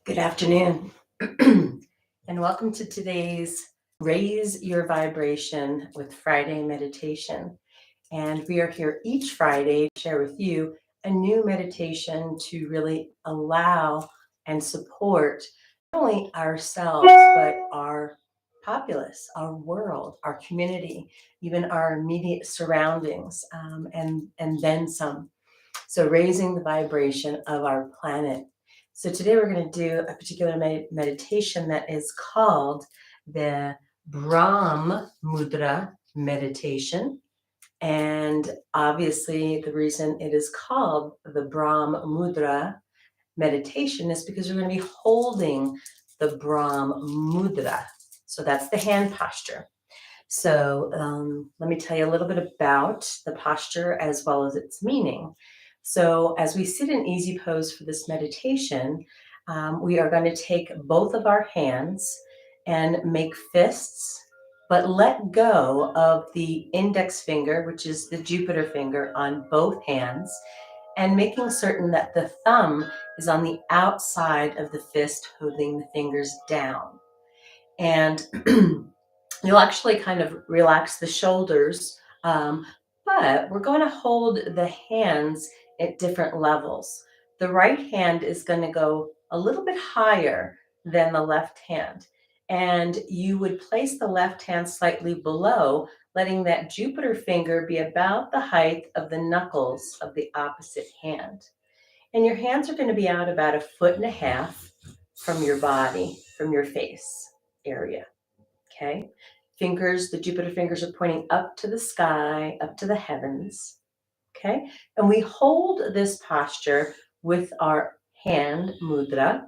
Good afternoon, and welcome to today's Raise Your Vibration with Friday meditation. And we are here each Friday to share with you a new meditation to really allow and support not only ourselves, but our populace, our world, our community, even our immediate surroundings, and then some. So raising the vibration of our planet. So today we're going to do a particular meditation that is called the Brahm Mudra meditation. And obviously the reason it is called the Brahm Mudra meditation is because we're going to be holding the Brahm Mudra. So that's the hand posture. So let me tell you a little bit about the posture as well as its meaning. So as we sit in easy pose for this meditation, we are going to take both of our hands and make fists, but let go of the index finger, which is the Jupiter finger, on both hands, and making certain that the thumb is on the outside of the fist, holding the fingers down. And you'll actually kind of relax the shoulders, but we're going to hold the hands at different levels. The right hand is going to go a little bit higher than the left hand, and you would place the left hand slightly below, letting that Jupiter finger be about the height of the knuckles of the opposite hand. And your hands are going to be out about 1.5 feet from your body, from your face area. Okay. Fingers, the Jupiter fingers are pointing up to the sky, up to the heavens. Okay. And we hold this posture with our hand mudra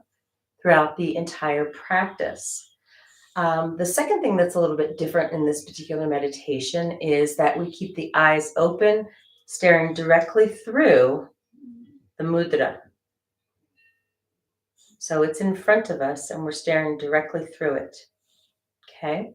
throughout the entire practice. The second thing that's a little bit different in this particular meditation is that we keep the eyes open, staring directly through the mudra. So it's in front of us and we're staring directly through it. Okay.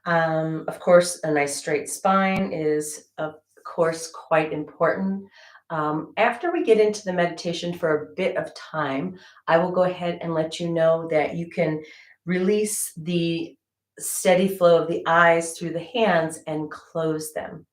Of course, a nice straight spine is, of course, quite important. After we get into the meditation for a bit of time, I will go ahead and let you know that you can release the steady flow of the eyes through the hands and close them.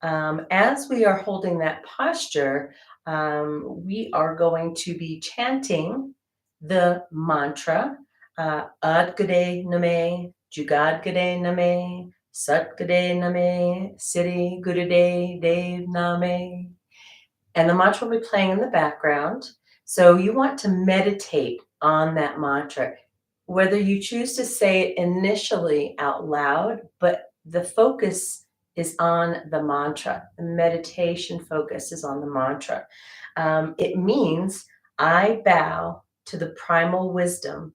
As we are holding that posture, we are going to be chanting the mantra, Ad Guray Nameh, Jugaad Nameh, Sat Nameh, Siree Nameh. And the mantra will be playing in the background. So you want to meditate on that mantra, whether you choose to say it initially out loud, but the focus is on the mantra. The meditation focus is on the mantra. It means I bow to the primal wisdom.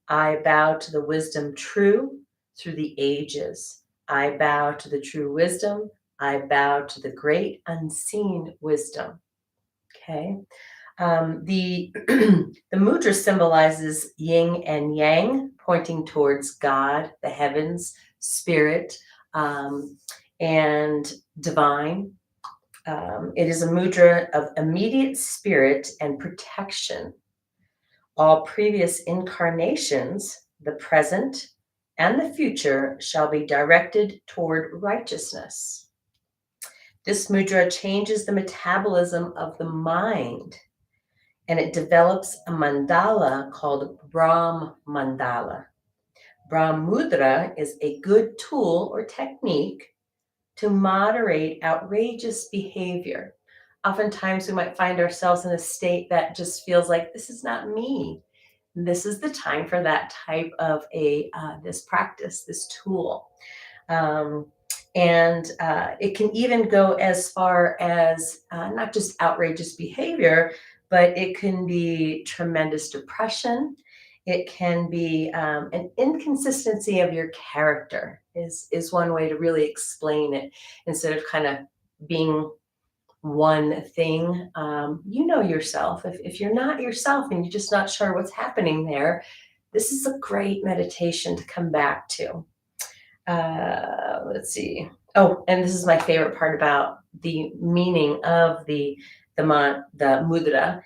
I bow to the wisdom true through the ages. I bow to the true wisdom. I bow to the great unseen wisdom. Okay. The mudra symbolizes yin and yang, pointing towards God, the heavens, spirit, and divine. It is a mudra of immediate spirit and protection. All previous incarnations, the present and the future, shall be directed toward righteousness. This mudra changes the metabolism of the mind, and it develops a mandala called Brahm Mandala. Brahm Mudra is a good tool or technique to moderate outrageous behavior. Oftentimes we might find ourselves in a state that just feels like this is not me. This is the time for that type of this practice, this tool. And it can even go as far as not just outrageous behavior, but it can be tremendous depression. It can be an inconsistency of your character is one way to really explain it, instead of kind of being one thing. You know yourself. If you're not yourself and you're just not sure what's happening there, this is a great meditation to come back to. Let's see. Oh, and this is my favorite part about the meaning of the mudra,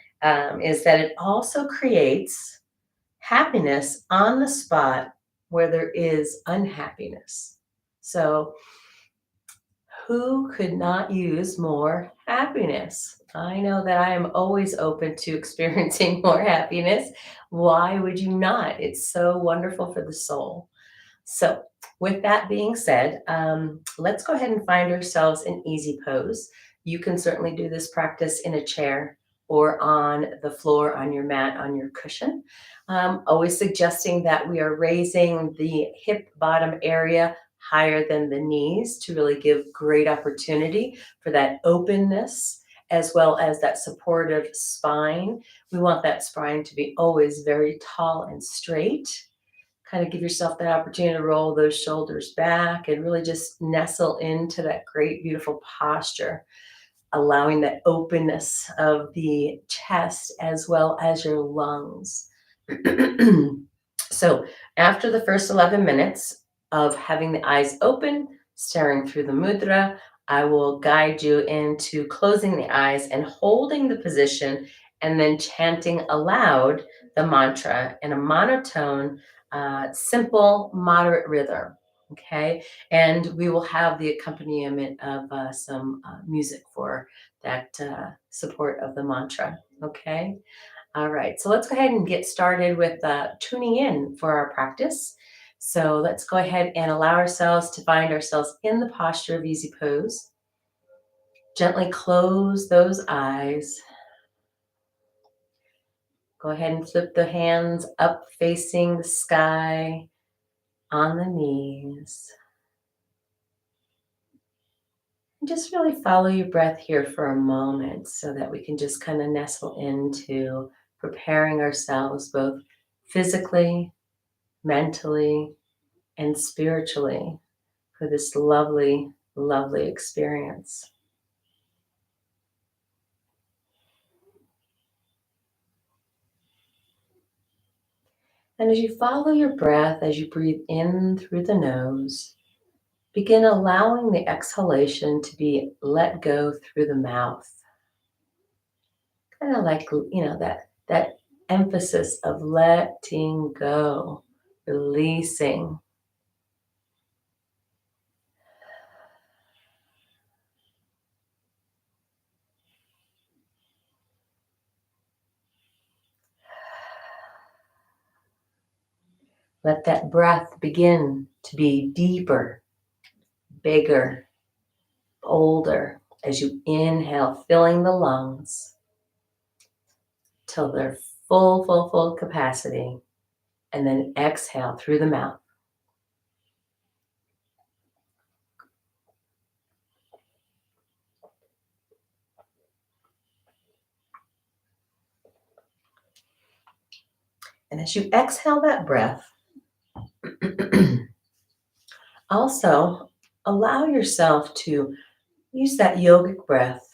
is that it also creates happiness on the spot where there is unhappiness. So who could not use more happiness? I know that I am always open to experiencing more happiness. Why would you not? It's so wonderful for the soul. So, with that being said, let's go ahead and find ourselves an easy pose. You can certainly do this practice in a chair or on the floor, on your mat, on your cushion. Always suggesting that we are raising the hip bottom area higher than the knees to really give great opportunity for that openness as well as that supportive spine. We want that spine to be always very tall and straight. Kind of give yourself that opportunity to roll those shoulders back and really just nestle into that great, beautiful posture, allowing that openness of the chest as well as your lungs. So after the first 11 minutes of having the eyes open, staring through the mudra, I will guide you into closing the eyes and holding the position and then chanting aloud the mantra in a monotone, simple, moderate rhythm. Okay. And we will have the accompaniment of some music for that support of the mantra. Okay. All right, so let's go ahead and get started with tuning in for our practice. So let's go ahead and allow ourselves to find ourselves in the posture of easy pose. Gently close those eyes. Go ahead and flip the hands up facing the sky on the knees. And just really follow your breath here for a moment so that we can just kind of nestle into preparing ourselves both physically, mentally, and spiritually for this lovely, lovely experience. And as you follow your breath, as you breathe in through the nose, begin allowing the exhalation to be let go through the mouth. Kind of like, that emphasis of letting go, releasing. Let that breath begin to be deeper, bigger, bolder as you inhale, filling the lungs till they're full, full, full capacity, and then exhale through the mouth. And as you exhale that breath, also allow yourself to use that yogic breath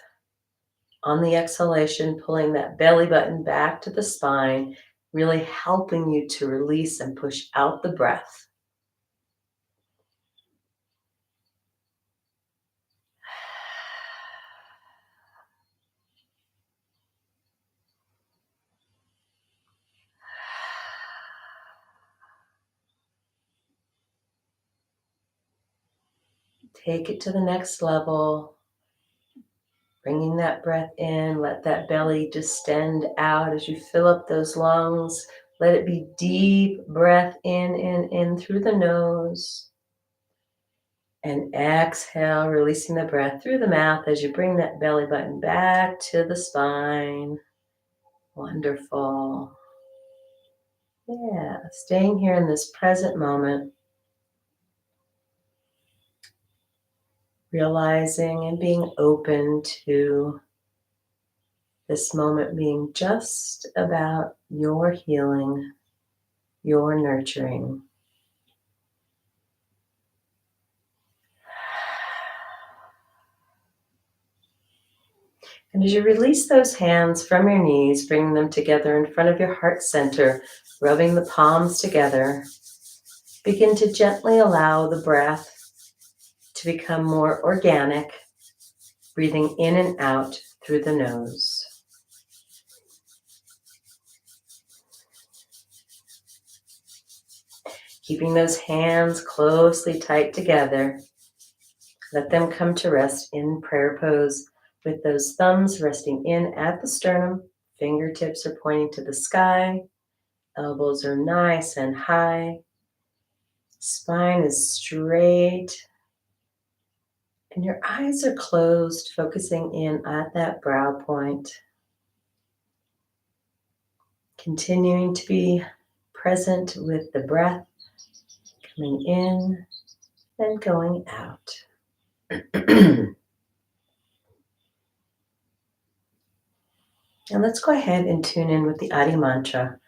on the exhalation, pulling that belly button back to the spine, really helping you to release and push out the breath. Take it to the next level. Bringing that breath in, let that belly distend out as you fill up those lungs. Let it be deep breath in through the nose. And exhale, releasing the breath through the mouth as you bring that belly button back to the spine. Wonderful. Yeah, staying here in this present moment. Realizing and being open to this moment being just about your healing, your nurturing. And as you release those hands from your knees, bring them together in front of your heart center, rubbing the palms together, begin to gently allow the breath to become more organic, breathing in and out through the nose. Keeping those hands closely tight together. Let them come to rest in prayer pose with those thumbs resting in at the sternum. Fingertips are pointing to the sky. Elbows are nice and high. Spine is straight. And your eyes are closed, focusing in at that brow point. Continuing to be present with the breath coming in and going out. And let's go ahead and tune in with the Adi mantra,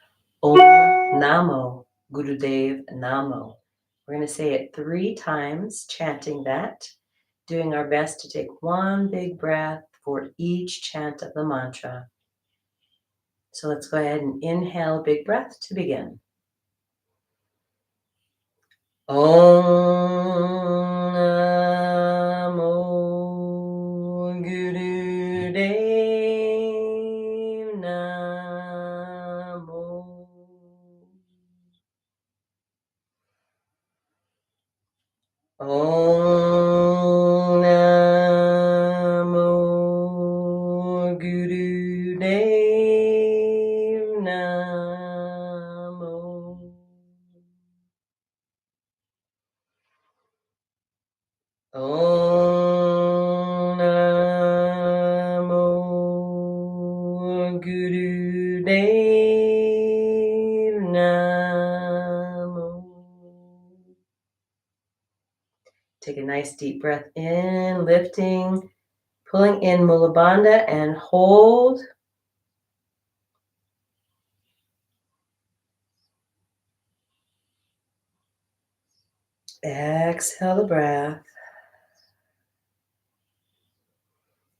Om Namo Gurudev Namo. We're going to say it 3 times, chanting that, doing our best to take one big breath for each chant of the mantra. So let's go ahead and inhale, big breath to begin. Om Namo Gurudev Namo. Om Namo Gurudev Namo. Om Namo Gurudev Namo. Take a nice deep breath in, lifting, pulling in Mula Bandha and hold. Exhale the breath.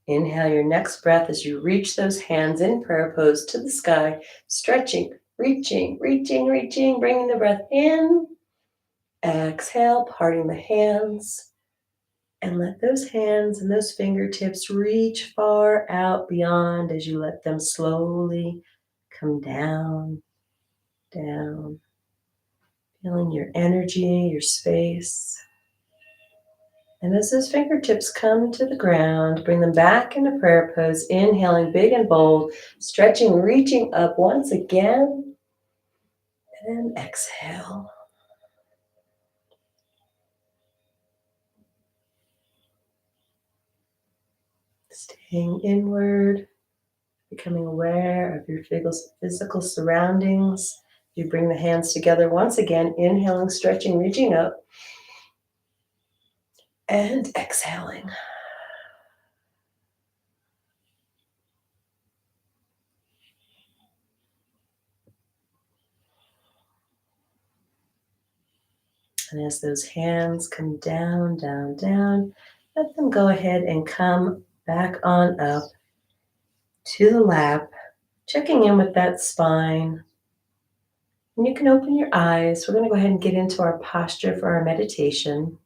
Inhale your next breath as you reach those hands in prayer pose to the sky, stretching, reaching, bringing the breath in. Exhale, parting the hands, and let those hands and those fingertips reach far out beyond as you let them slowly come down, down, feeling your energy, your space. And as those fingertips come to the ground, bring them back into prayer pose, inhaling big and bold, stretching, reaching up once again, and exhale. Staying inward, becoming aware of your physical surroundings. You bring the hands together once again, inhaling, stretching, reaching up, and exhaling. And as those hands come down, down, down, let them go ahead and come back on up to the lap, checking in with that spine. And you can open your eyes. We're going to go ahead and get into our posture for our meditation.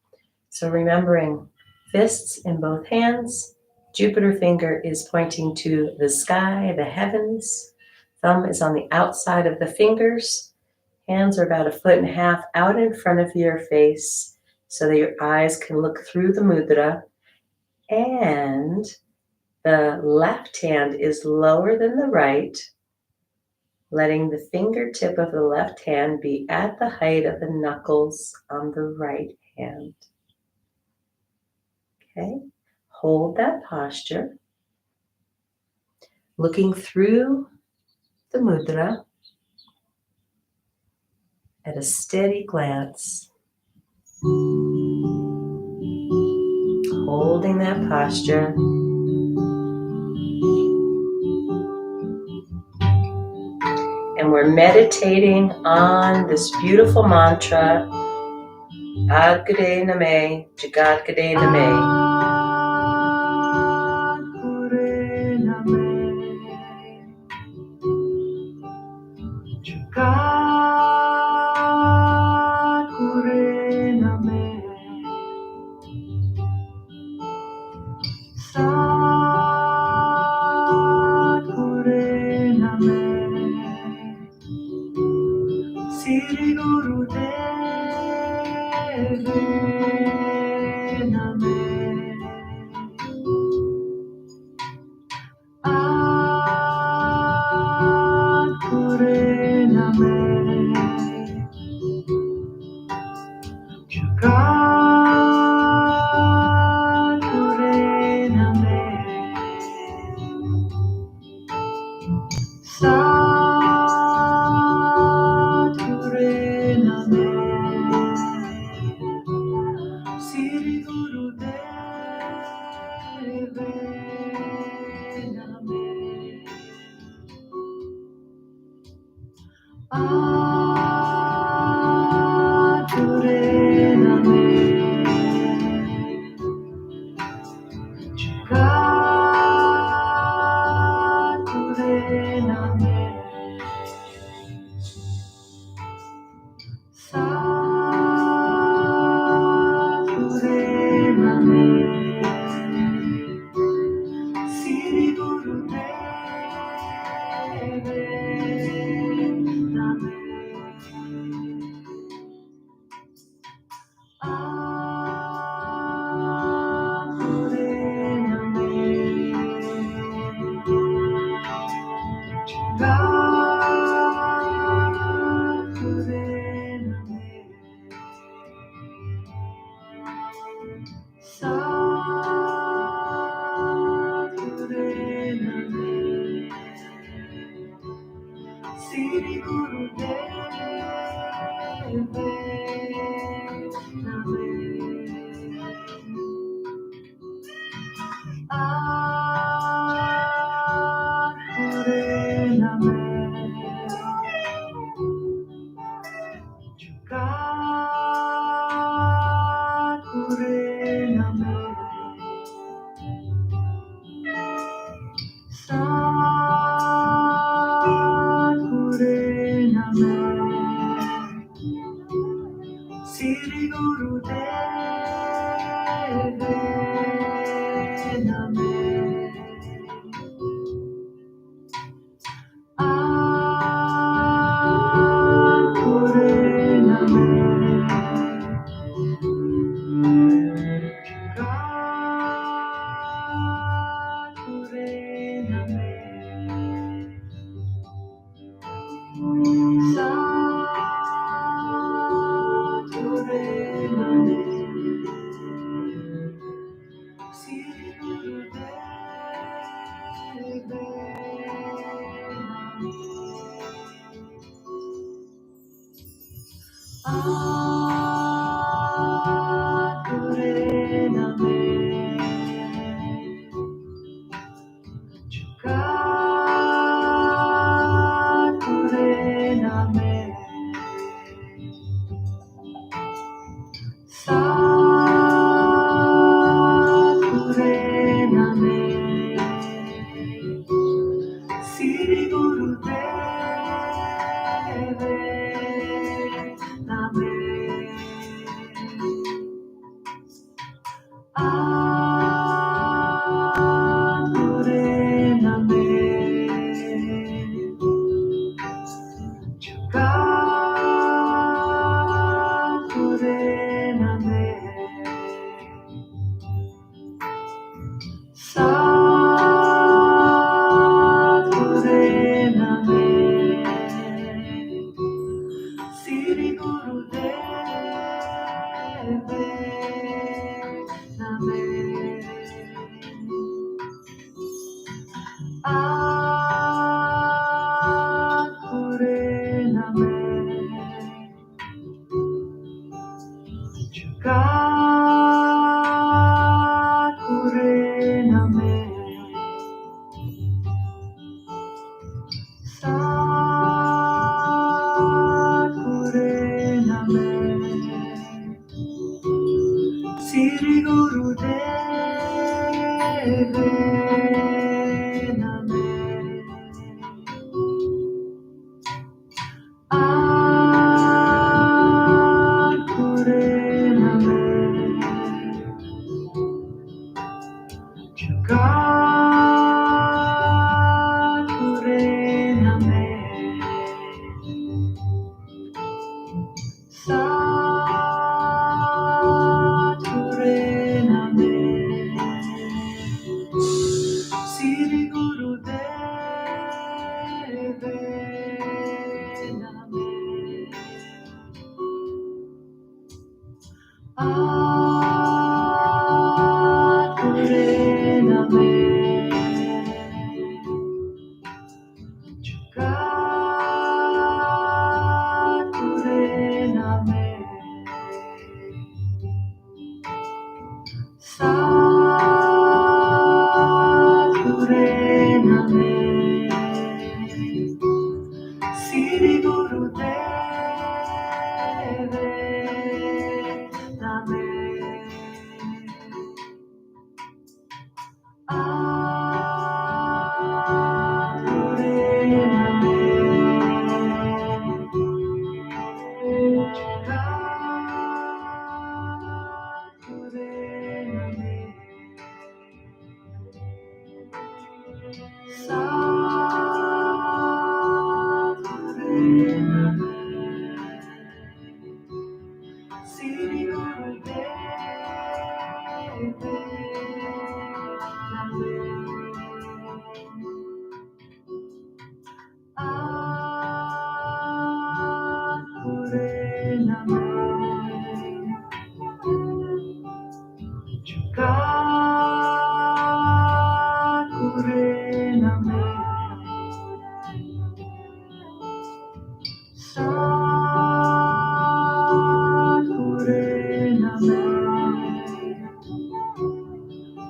So remembering fists in both hands, Jupiter finger is pointing to the sky, the heavens. Thumb is on the outside of the fingers. Hands are about 1.5 feet out in front of your face so that your eyes can look through the mudra. And the left hand is lower than the right, letting the fingertip of the left hand be at the height of the knuckles on the right hand. Okay, hold that posture, looking through the mudra at a steady glance, holding that posture. And we're meditating on this beautiful mantra, Ad Guray Nameh, Jugaad Guray Nameh. Jugaad Guray Nameh, Sad Guray Nameh, Siree Gurudev Sadguru Nameh, Siri Guru Dayv-ay Nameh, Adguru Nameh, Jugaad Guray Nameh, Sadguru Nameh, Siri Guru Dayv-ay Nameh, Adguru Nameh, Jugaad Guray Nameh, Sadguru Nameh, Siri Guru Dayv-ay Nameh, Adguru Nameh, Jugaad Guray Nameh, Sadguru Nameh, Siri Guru Dayv-ay Nameh, Adguru Nameh, Jugaad Guray Nameh, Sadguru Nameh, Siri Guru Dayv-ay Adguru Nameh, Jugaad Guray Nameh, Sadguru Nameh, Siri Guru Dayv-ay Nameh, Adguru Nameh, Jugaad Guray Nameh, Sadguru Nameh, Siri Guru Dayv-ay Nameh, Adguru Nameh, Jugaad Guray Nameh, Sadguru Nameh, Siri Guru Dayv-ay Nameh.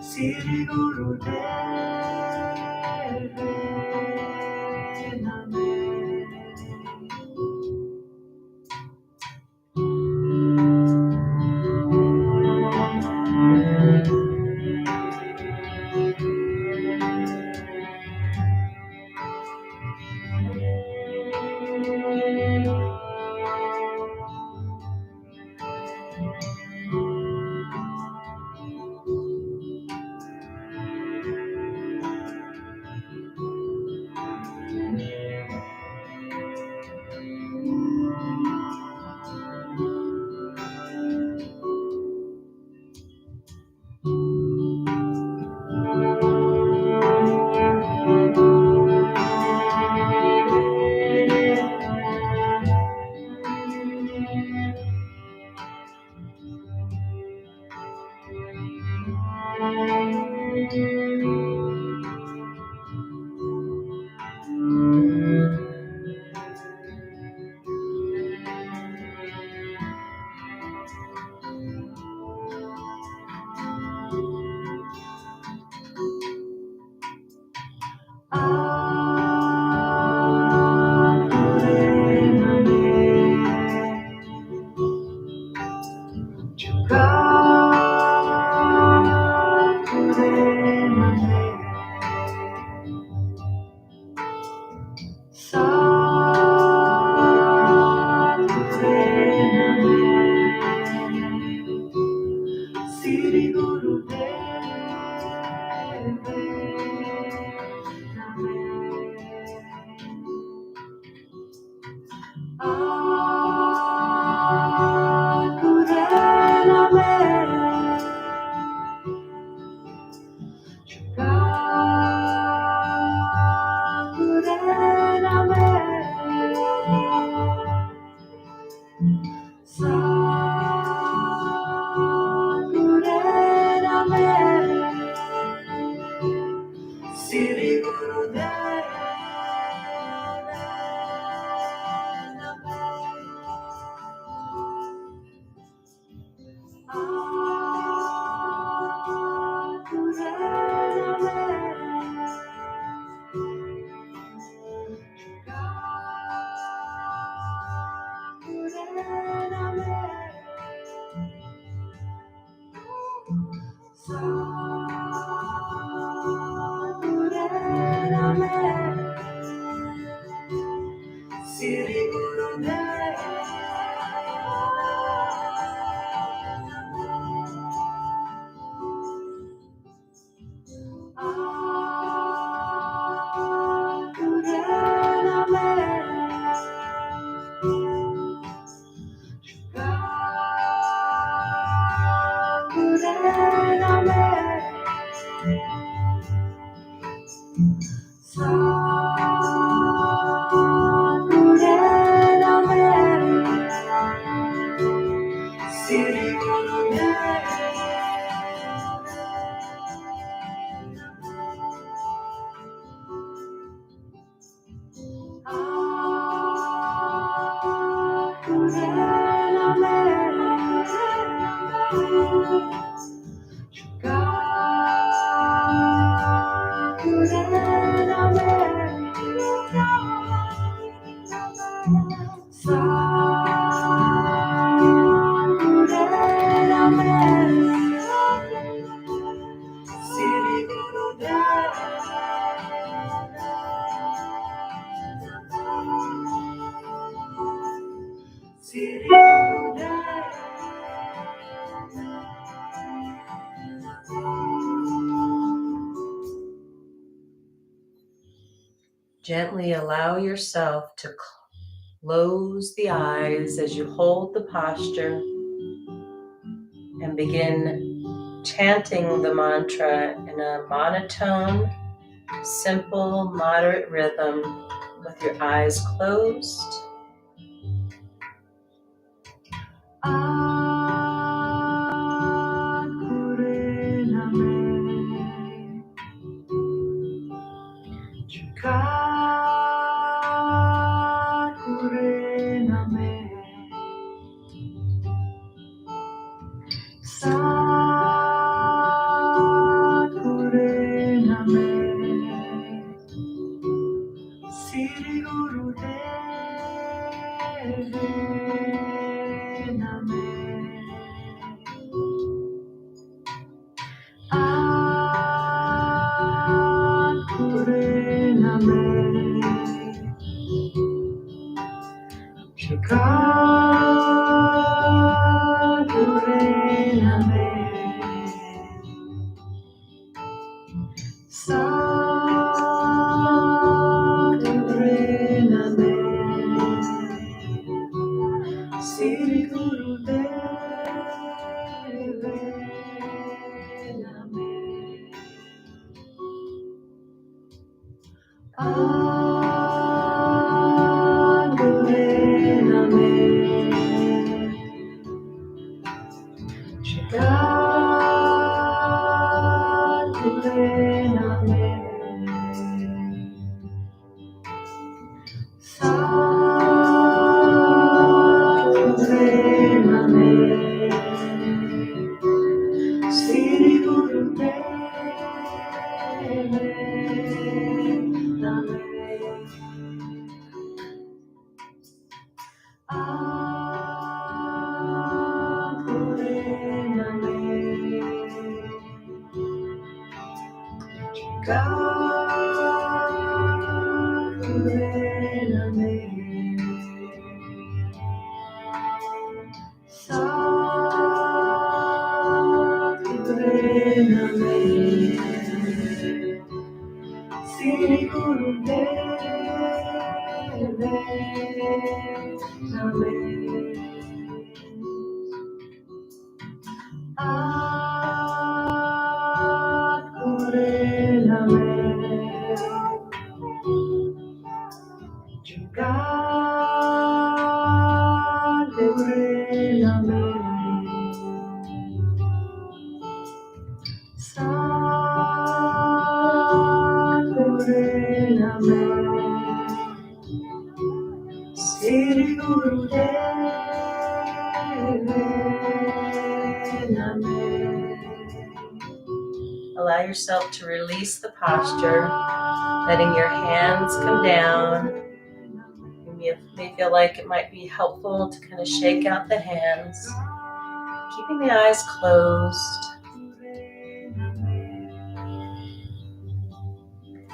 Siree Guru Dayv-ay Jugaad Siree Guru Siree Guru Siree Guru Siree Guru Gently allow yourself to close the eyes as you hold the posture and begin chanting the mantra in a monotone, simple, moderate rhythm with your eyes closed. Jugaad, Guray, Nameh. Sad, Guray, Nameh. Siree Guru Dayv-ay, Nameh. Guray, Nameh. Jugaad, Guray, Nameh. Sad, Guray, Nameh. Siree Guru Dayv-ay, Nameh. Guray, Nameh. Jugaad, Guray, Nameh. Sad, Guray, Nameh. Siree Guru Dayv-ay, Nameh. Guray, Nameh. Jugaad, Guray, Nameh. Sad, Guray, Nameh. Siree Guru Dayv-ay, Nameh. Guray, Nameh. Jugaad, Guray, Nameh. Sad, Guray, Nameh. Siree Guru Dayv-ay, Nameh. Allow yourself to release the posture, letting your hands come down. You may feel like it might be helpful to kind of shake out the hands, keeping the eyes closed.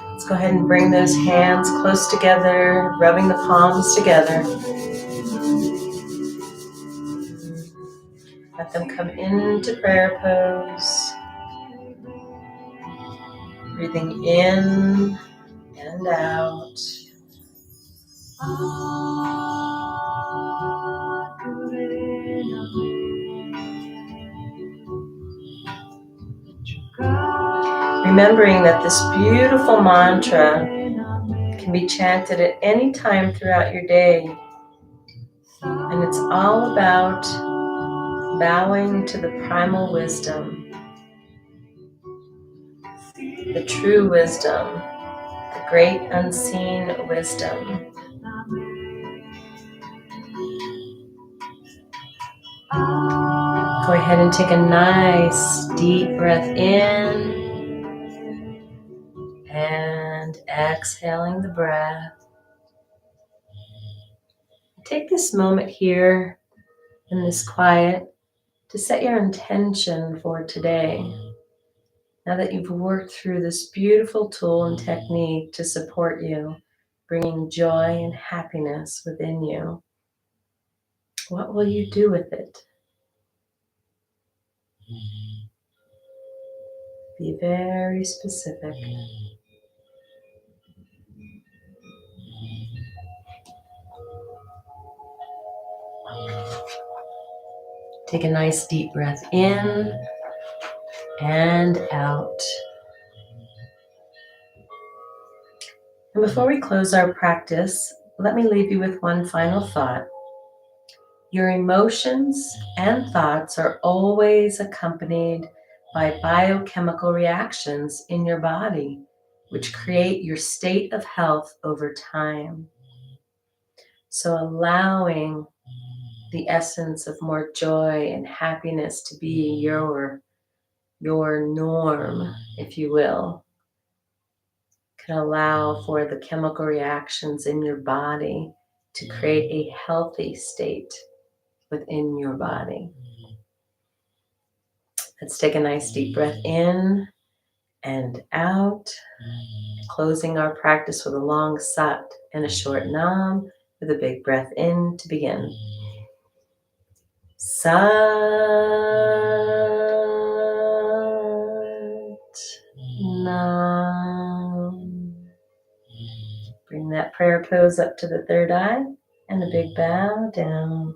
Let's go ahead and bring those hands close together, rubbing the palms together. Let them come into prayer pose. Breathing in and out. Guray, Remembering that this beautiful mantra can be chanted at any time throughout your day. And it's all about bowing to the primal wisdom, the true wisdom, the great unseen wisdom. Go ahead and take a nice deep breath in and exhaling the breath. Take this moment here in this quiet to set your intention for today. Now that you've worked through this beautiful tool and technique to support you, bringing joy and happiness within you, what will you do with it? Be very specific. Take a nice deep breath in and out. And before we close our practice, let me leave you with one final thought. Your emotions and thoughts are always accompanied by biochemical reactions in your body, which create your state of health over time. So allowing the essence of more joy and happiness to be your norm, if you will, can allow for the chemical reactions in your body to create a healthy state within your body. Let's take a nice deep breath in and out, closing our practice with a long sat and a short nam, with a big breath in to begin. Sat Nam. Bring that prayer pose up to the third eye and a big bow down.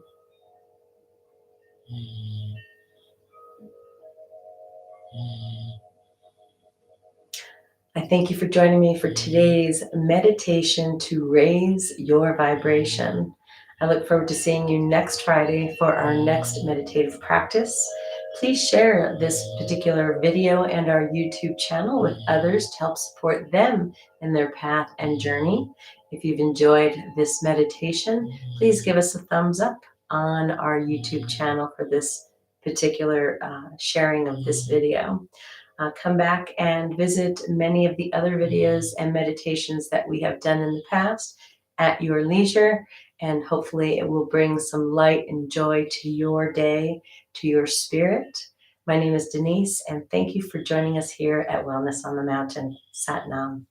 I thank you for joining me for today's meditation to raise your vibration. I look forward to seeing you next Friday for our next meditative practice. Please share this particular video and our YouTube channel with others to help support them in their path and journey. If you've enjoyed this meditation, please give us a thumbs up on our YouTube channel for this particular sharing of this video. Come back and visit many of the other videos and meditations that we have done in the past at your leisure, and hopefully it will bring some light and joy to your day, to your spirit. My name is Denise, and thank you for joining us here at Wellness on the Mountain. Sat Nam.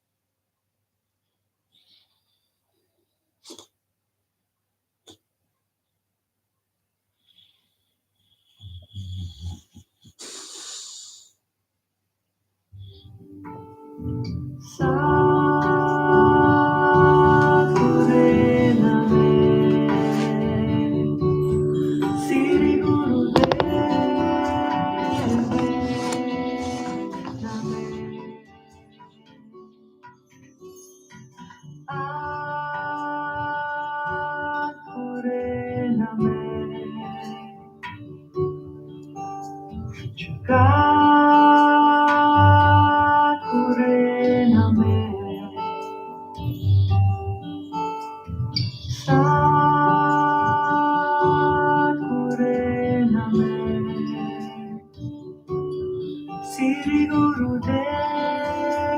Guray Nameh, Siree Guru Dayv-ay, Nameh, Guray Nameh, Jugaad Guray Nameh. Guray Nameh, Siree Guru Dayv-ay.